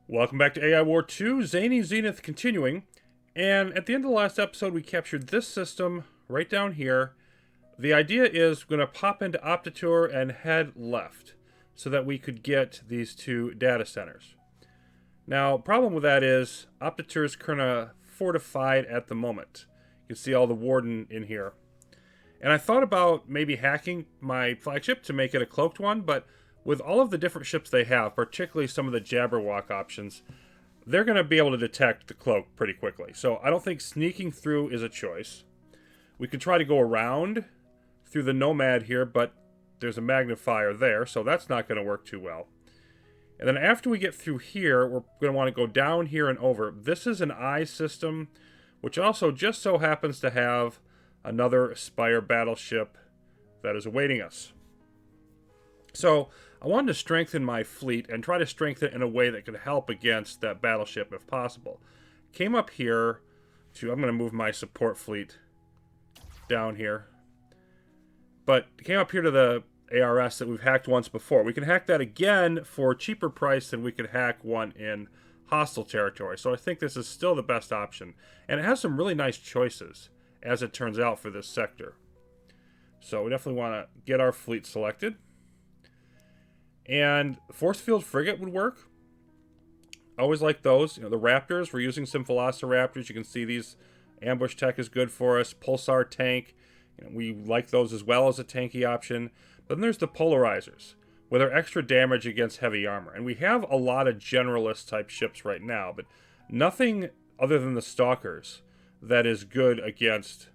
Welcome back to AI War 2, Zany Zenith continuing. And at the end of the last episode, we captured this system right down here. The idea is we're going to pop into Optitour and head left so that we could get these two data centers. Now, problem with that is Optitour is kind of fortified at the moment. You can see all the Warden in here. And I thought about maybe hacking my flagship to make it a cloaked one, but with all of the different ships they have, particularly some of the Jabberwock options, they're going to be able to detect the cloak pretty quickly. So I don't think sneaking through is a choice. We could try to go around through the Nomad here, but there's a magnifier there, so that's not going to work too well. And then after we get through here, we're going to want to go down here and over. This is an eye system, which also just so happens to have another Spire battleship that is awaiting us. So I wanted to strengthen my fleet and try to strengthen it in a way that could help against that battleship if possible. Came up here to, I'm going to move my support fleet down here. But came up here to the ARS that we've hacked once before. We can hack that again for a cheaper price than we could hack one in hostile territory. So I think this is still the best option. And it has some really nice choices, as it turns out, for this sector. So we definitely want to get our fleet selected. And Force Field Frigate would work. I always like those. You know, the Raptors, we're using some Velociraptors. You can see these ambush tech is good for us. Pulsar tank, you know, we like those as well as a tanky option. But then there's the Polarizers, with their extra damage against heavy armor. And we have a lot of generalist type ships right now, but nothing other than the Stalkers that is good against,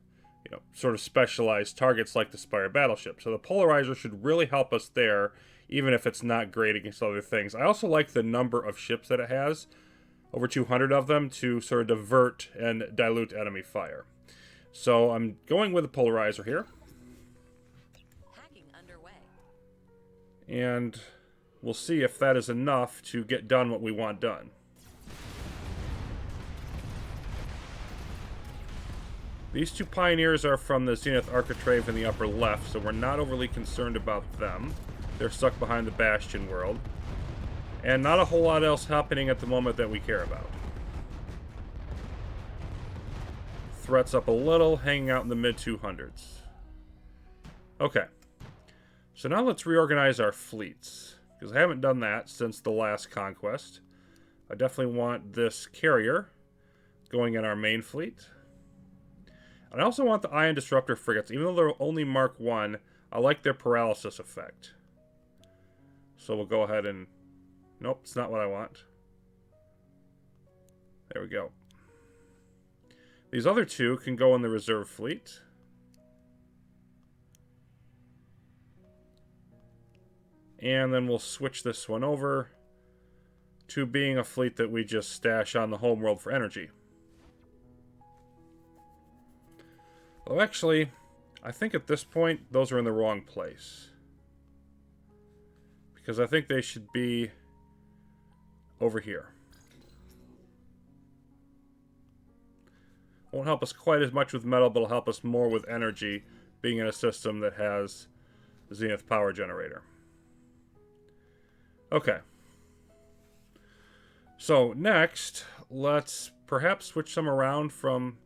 you know, sort of specialized targets like the Spire battleship. So the Polarizer should really help us there, even if it's not great against other things. I also like the number of ships that it has, over 200 of them, to sort of divert and dilute enemy fire. So I'm going with the Polarizer here. Hacking underway. And we'll see if that is enough to get done what we want done. These two Pioneers are from the Zenith Architrave in the upper left, so we're not overly concerned about them. They're stuck behind the Bastion world. And not a whole lot else happening at the moment that we care about. Threats up a little, hanging out in the mid-200s. Okay. So now let's reorganize our fleets, because I haven't done that since the last conquest. I definitely want this carrier going in our main fleet. And I also want the Ion Disruptor frigates. Even though they're only Mark 1, I like their paralysis effect. So we'll go ahead and... Nope, it's not what I want. There we go. These other two can go in the reserve fleet. And then we'll switch this one over to being a fleet that we just stash on the homeworld for energy. Well, actually, I think at this point, those are in the wrong place. Because I think they should be over here. Won't help us quite as much with metal, but it'll help us more with energy, being in a system that has the Zenith power generator. Okay. So next, let's perhaps switch some around from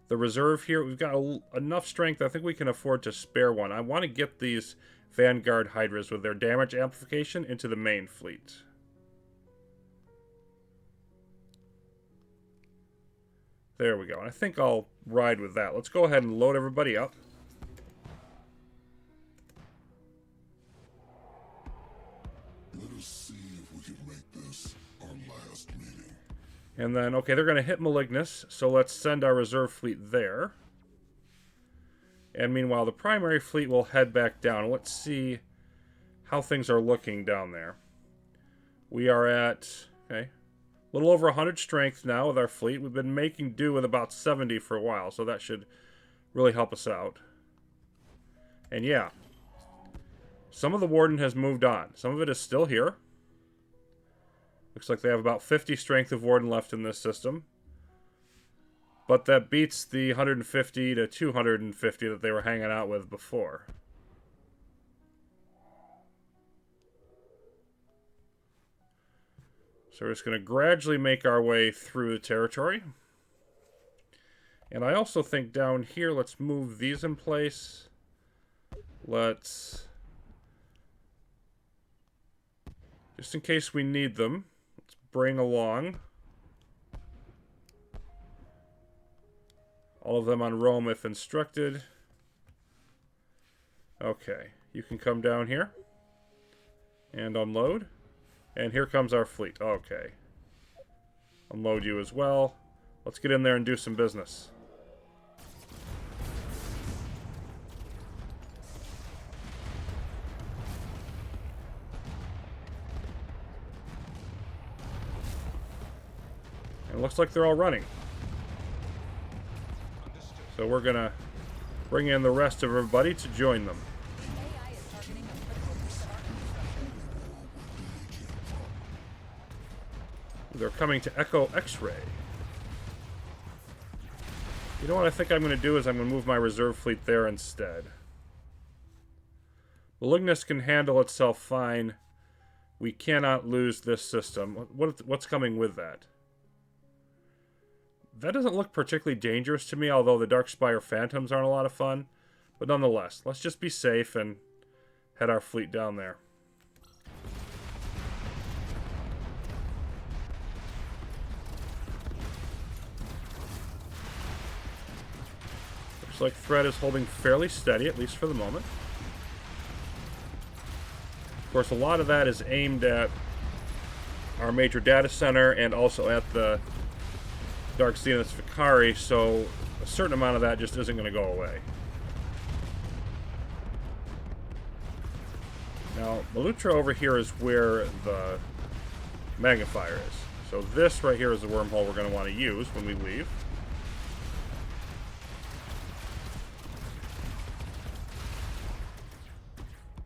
the reserve here. We've got enough strength. I think we can afford to spare one. I want to get these Vanguard Hydras with their damage amplification into the main fleet. There we go. And I think I'll ride with that. Let's go ahead and load everybody up. Let us see if we can make this our last meeting. And then, okay, they're going to hit Malignus, so let's send our reserve fleet there. And meanwhile, the primary fleet will head back down. Let's see how things are looking down there. We are at, okay, a little over 100 strength now with our fleet. We've been making do with about 70 for a while, so that should really help us out. And yeah, some of the Warden has moved on. Some of it is still here. Looks like they have about 50 strength of Warden left in this system. But that beats the 150 to 250 that they were hanging out with before. So we're just going to gradually make our way through the territory. And I also think down here, let's move these in place. Let's, just in case we need them, let's bring along all of them on roam if instructed. Okay, you can come down here and unload. And here comes our fleet. Okay. Unload you as well. Let's get in there and do some business. And it looks like they're all running. So we're going to bring in the rest of everybody to join them. AI is targeting a critical piece of our infrastructure. They're coming to Echo X-Ray. You know what I think I'm going to do is I'm going to move my reserve fleet there instead. Malignus can handle itself fine. We cannot lose this system. What's coming with that? That doesn't look particularly dangerous to me, although the Darkspire Phantoms aren't a lot of fun. But nonetheless, let's just be safe and head our fleet down there. Looks like threat is holding fairly steady, at least for the moment. Of course, a lot of that is aimed at our major data center and also at the Dark Zenith's Vicari, so a certain amount of that just isn't going to go away. Now, Malutra over here is where the magnifier is. So this right here is the wormhole we're going to want to use when we leave.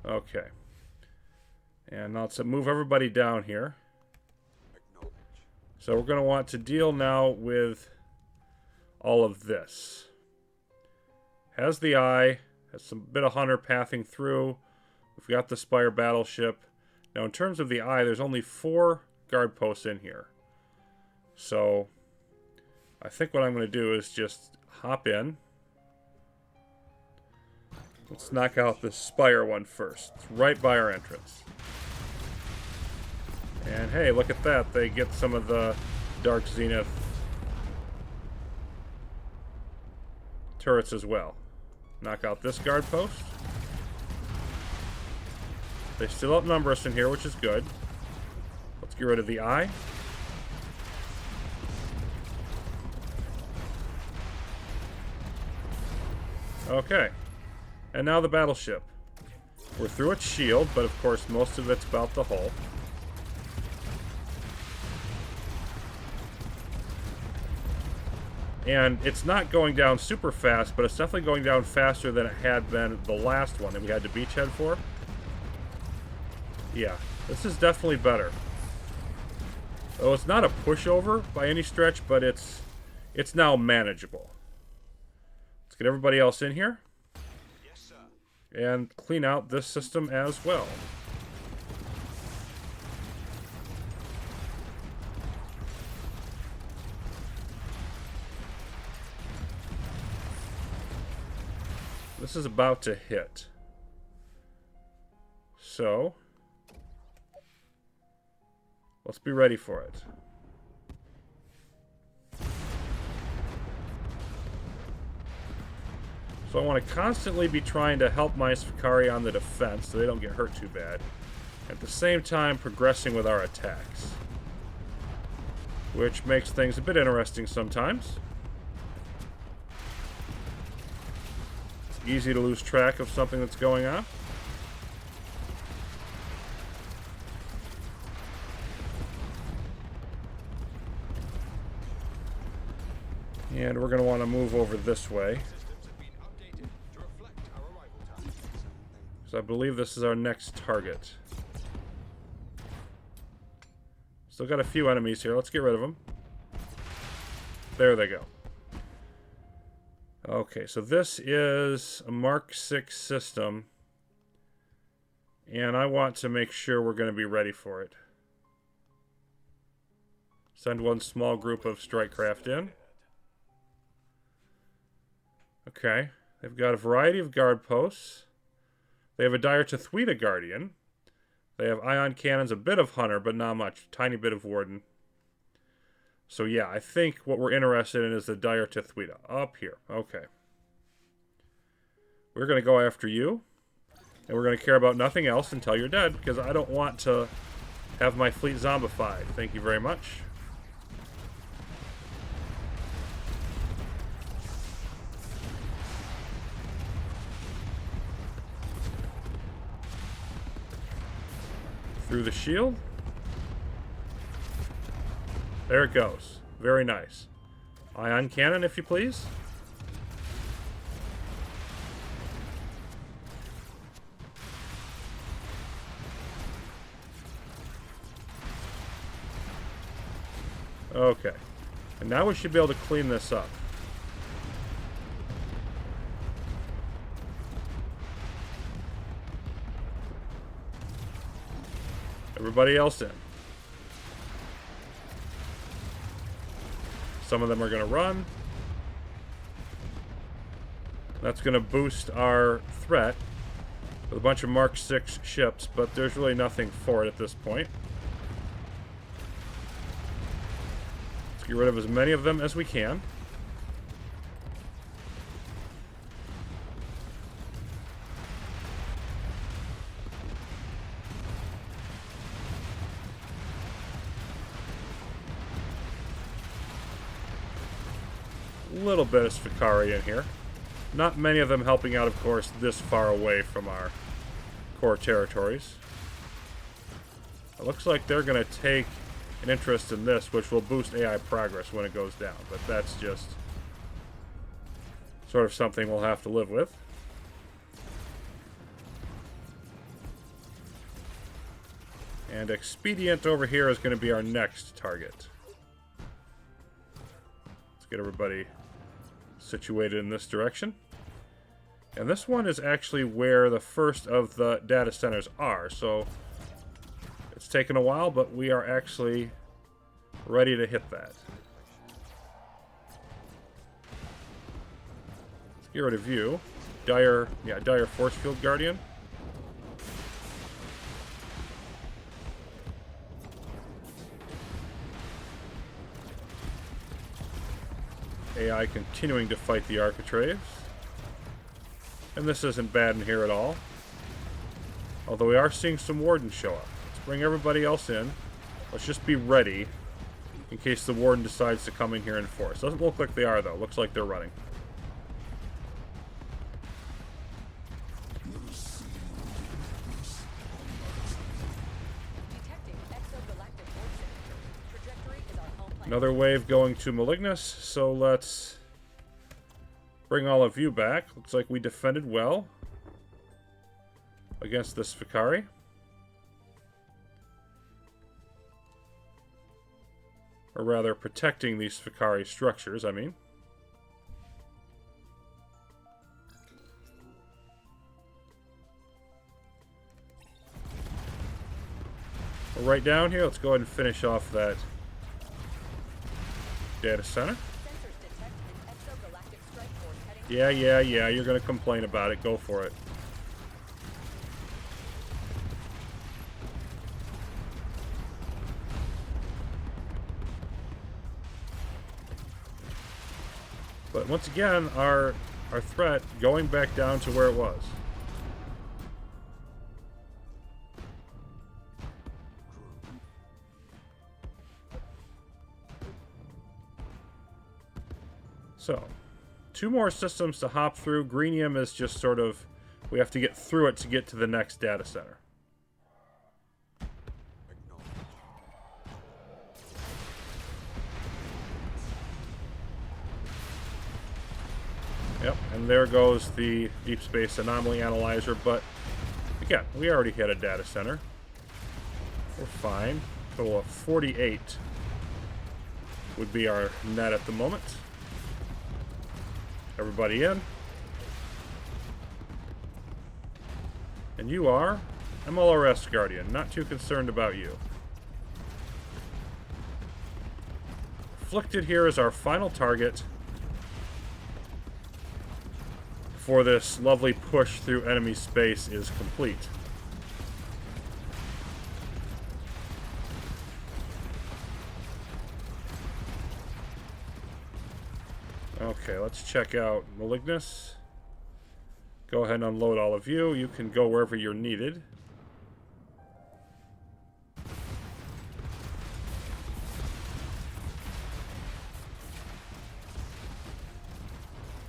Okay. And now let's move everybody down here. So we're going to want to deal now with all of this. Has the eye, has some bit of hunter pathing through. We've got the Spire battleship. Now in terms of the eye, there's only 4 guard posts in here. So I think what I'm going to do is just hop in. Let's knock out the Spire one first. It's right by our entrance. And hey, look at that. They get some of the Dark Zenith turrets as well. Knock out this guard post. They still outnumber us in here, which is good. Let's get rid of the eye. Okay. And now the battleship. We're through its shield, but of course most of it's about the hull. And it's not going down super fast, but it's definitely going down faster than it had been the last one that we had to beachhead for. Yeah, this is definitely better. Oh, it's not a pushover by any stretch, but it's now manageable. Let's get everybody else in here. Yes, sir. And clean out this system as well. This is about to hit. So, let's be ready for it. So I want to constantly be trying to help my Svikari on the defense so they don't get hurt too bad. At the same time, progressing with our attacks. Which makes things a bit interesting sometimes. Easy to lose track of something that's going on. And we're going to want to move over this way. Systems have been updated to reflect our arrival time. So I believe this is our next target. Still got a few enemies here. Let's get rid of them. There they go. Okay, so this is a Mark 6 system. And I want to make sure we're going to be ready for it. Send one small group of strike craft in. Okay. They've got a variety of guard posts. They have a Dire to Thweta Guardian. They have ion cannons, a bit of Hunter, but not much. Tiny bit of Warden. So yeah, I think what we're interested in is the Dire to Thweta. Up here. Okay. We're going to go after you. And we're going to care about nothing else until you're dead, because I don't want to have my fleet zombified. Thank you very much. Through the shield. There it goes. Very nice. Ion cannon, if you please. Okay. And now we should be able to clean this up. Everybody else in. Some of them are going to run. That's going to boost our threat with a bunch of Mark 6 ships, but there's really nothing for it at this point. Let's get rid of as many of them as we can. Little bit of Svikari in here. Not many of them helping out, of course, this far away from our core territories. It looks like they're going to take an interest in this, which will boost AI progress when it goes down. But that's just sort of something we'll have to live with. And Expedient over here is going to be our next target. Let's get everybody situated in this direction. And this one is actually where the first of the data centers are, so it's taken a while, but we are actually ready to hit that. Let's get rid of you. Dire Force Field Guardian. AI continuing to fight the Architraves. And this isn't bad in here at all. Although we are seeing some Warden show up. Let's bring everybody else in. Let's just be ready in case the Warden decides to come in here in force. Doesn't look like they are, though. Looks like they're running. Another wave going to Malignus, so let's bring all of you back. Looks like we defended well against this Svikari. Or rather, protecting these Svikari structures, I mean. Right down here, let's go ahead and finish off that data center. Yeah, you're going to complain about it. Go for it. But once again, our threat going back down to where it was. So, 2 more systems to hop through. Greenium is just sort of, we have to get through it to get to the next data center. Yep, and there goes the Deep Space Anomaly Analyzer, but again, we already hit a data center. We're fine. Total of 48 would be our net at the moment. Everybody in. And you are MLRS Guardian. Not too concerned about you. Afflicted here is our final target for this lovely push through enemy space is complete. Okay, let's check out Malignus. Go ahead and unload all of you. You can go wherever you're needed.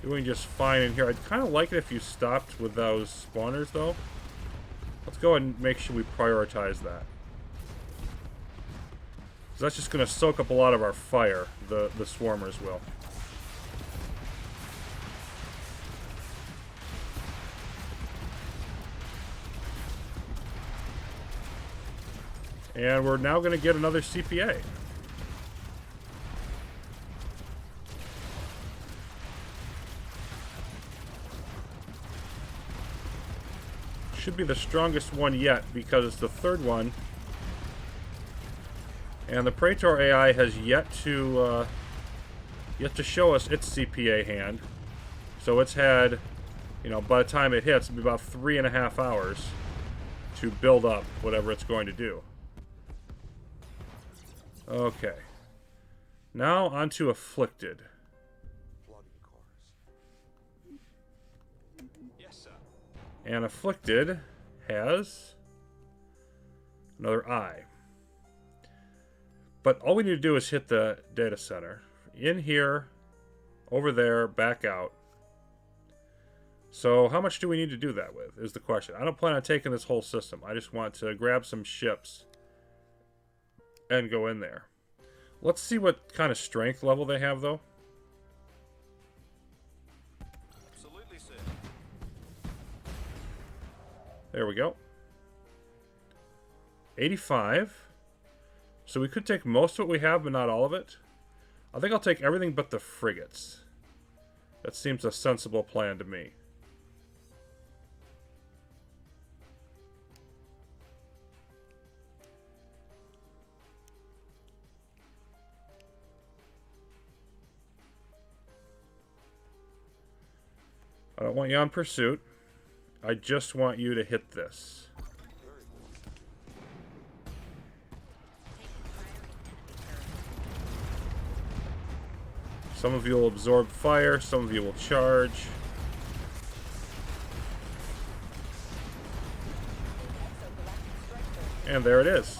Doing just fine in here. I'd kind of like it if you stopped with those spawners, though. Let's go ahead and make sure we prioritize that. So that's just going to soak up a lot of our fire. The swarmers will. And we're now going to get another CPA. Should be the strongest one yet because it's the third one. And the Praetor AI has yet to show us its CPA hand. So it's had, you know, by the time it hits, it'll be about 3.5 hours to build up whatever it's going to do. Okay. Now onto Afflicted. Yes, sir. And Afflicted has another eye. But all we need to do is hit the data center. In here, over there, back out. So how much do we need to do that with, is the question. I don't plan on taking this whole system. I just want to grab some ships and go in there. Let's see what kind of strength level they have, though. Absolutely, sir. There we go. 85. So we could take most of what we have, but not all of it. I think I'll take everything but the frigates. That seems a sensible plan to me. I don't want you on pursuit. I just want you to hit this. Some of you will absorb fire, some of you will charge. And there it is.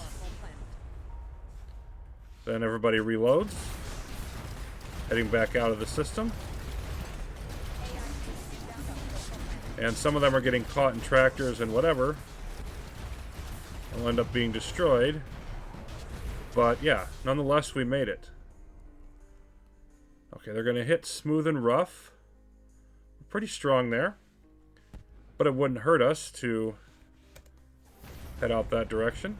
Then everybody reloads. Heading back out of the system. And some of them are getting caught in tractors and whatever. They'll end up being destroyed. But yeah, nonetheless, we made it. Okay, they're going to hit smooth and rough. Pretty strong there. But it wouldn't hurt us to head out that direction.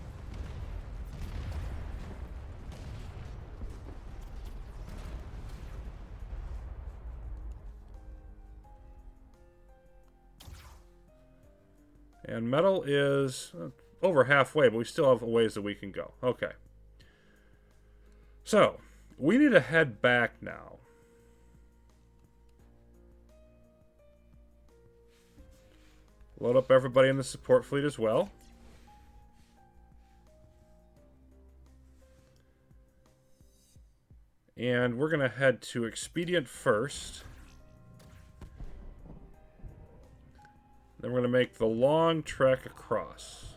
And metal is over halfway, but we still have a ways that we can go. Okay. So, we need to head back now. Load up everybody in the support fleet as well. And we're going to head to Expedient first. Then we're going to make the long trek across.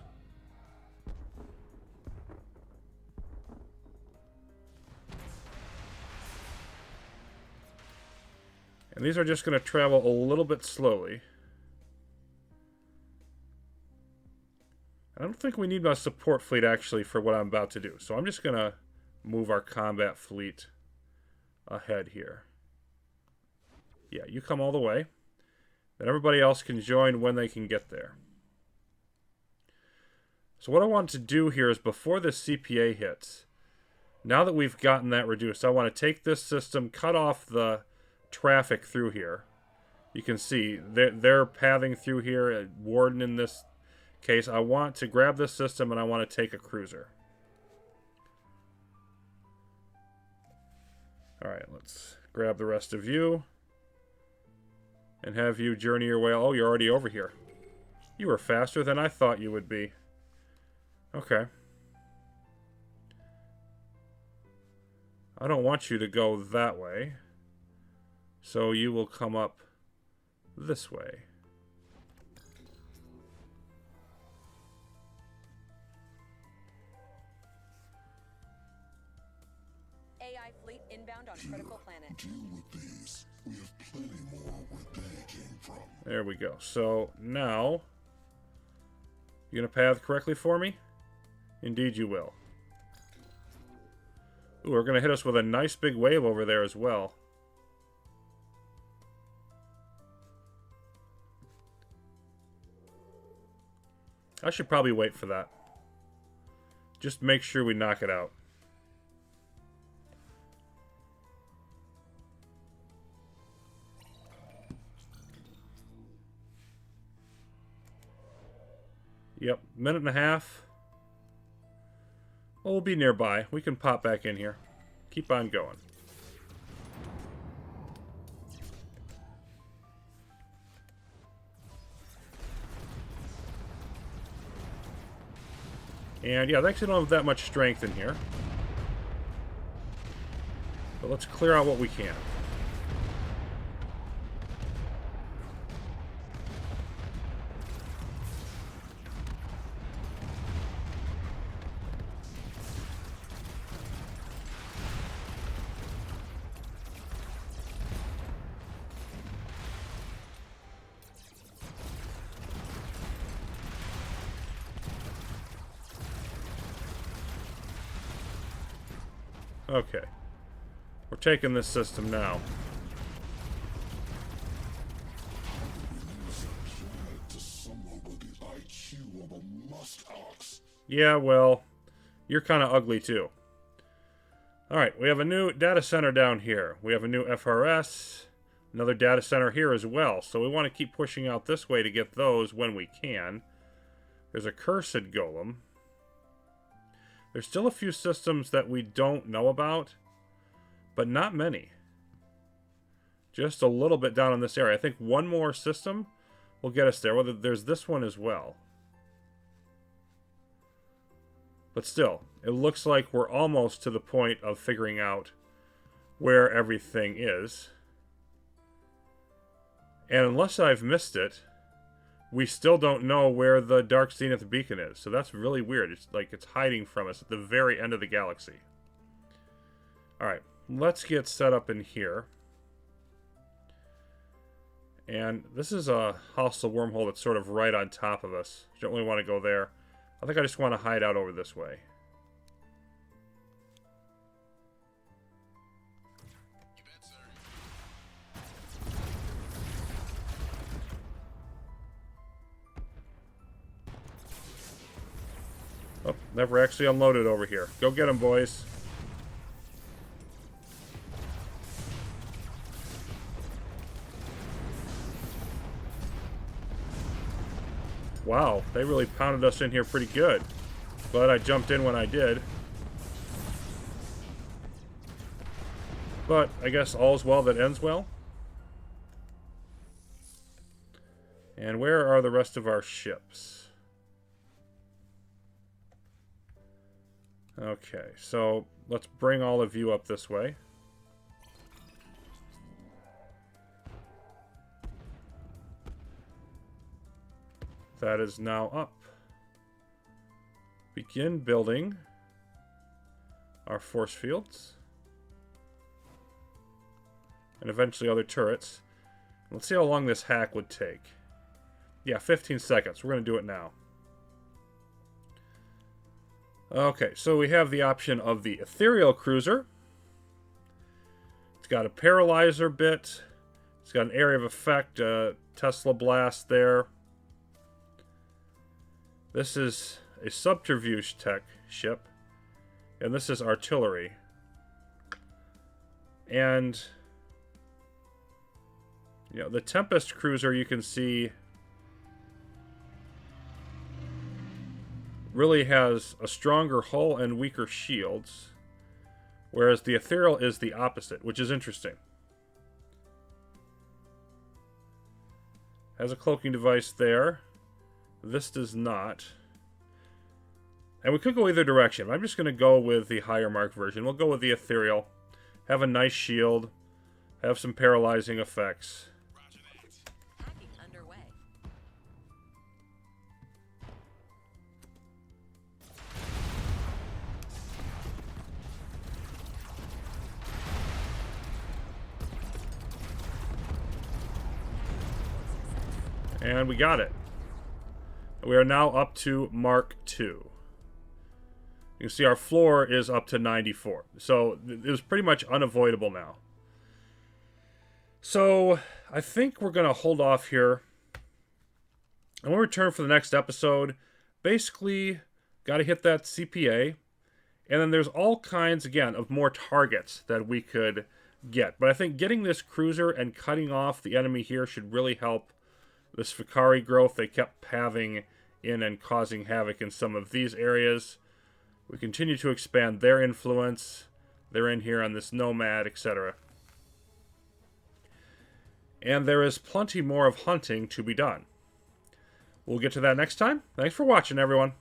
And these are just going to travel a little bit slowly. I don't think we need my support fleet, actually, for what I'm about to do. So I'm just going to move our combat fleet ahead here. Yeah, you come all the way. Then everybody else can join when they can get there. So what I want to do here is, before this CPA hits, now that we've gotten that reduced, I want to take this system, cut off the traffic through here. You can see they're pathing through here. Warden in this case. I want to grab this system and I want to take a cruiser. Alright, let's grab the rest of you. And have you journey your way. Oh, you're already over here. You were faster than I thought you would be. Okay. I don't want you to go that way. So you will come up this way. AI fleet inbound on critical planet. Deal with these. We have plenty more where they came from. There we go. So now, you gonna path correctly for me? Indeed you will. Ooh, we're gonna hit us with a nice big wave over there as well. I should probably wait for that. Just make sure we knock it out. Yep, minute and a half. Well, we'll be nearby. We can pop back in here. Keep on going. And yeah, they actually don't have that much strength in here. But let's clear out what we can. Okay. We're taking this system now. To someone with the IQ of a muskox. Yeah, well, you're kind of ugly too. Alright, we have a new data center down here. We have a new FRS. Another data center here as well. So we want to keep pushing out this way to get those when we can. There's a cursed golem. There's still a few systems that we don't know about, but not many. Just a little bit down in this area. I think one more system will get us there. Whether there's this one as well. But still, it looks like we're almost to the point of figuring out where everything is. And unless I've missed it, we still don't know where the Dark Zenith beacon is. So that's really weird. It's like it's hiding from us at the very end of the galaxy. Alright, let's get set up in here. And this is a hostile wormhole that's sort of right on top of us. Don't really want to go there. I think I just want to hide out over this way. Oh, never actually unloaded over here. Go get them, boys. Wow, they really pounded us in here pretty good. Glad I jumped in when I did. But I guess all's well that ends well. And where are the rest of our ships? Okay, so let's bring all of you up this way. That is now up. Begin building our force fields. And eventually other turrets. Let's see how long this hack would take. Yeah, 15 seconds. We're going to do it now. Okay, so we have the option of the ethereal cruiser. It's got a paralyzer bit. It's got an area of effect, Tesla blast there. This is a subterfuge tech ship. And this is artillery. And you know, the Tempest cruiser you can see really has a stronger hull and weaker shields. whereas the ethereal is the opposite, which is interesting. Has a cloaking device there. This does not. And we could go either direction. I'm just going to go with the higher mark version. We'll go with the ethereal. Have a nice shield. Have some paralyzing effects. Hacking underway. And we got it. We are now up to Mark II. You can see our floor is up to 94. So it was pretty much unavoidable now. So I think we're going to hold off here. And we'll return for the next episode. Basically, got to hit that CPA. And then there's all kinds, again, of more targets that we could get. But I think getting this cruiser and cutting off the enemy here should really help this Fikari growth. They kept having in and causing havoc in some of these areas. We continue to expand their influence. They're in here on this nomad, etc. And there is plenty more of hunting to be done. We'll get to that next time. Thanks for watching, everyone.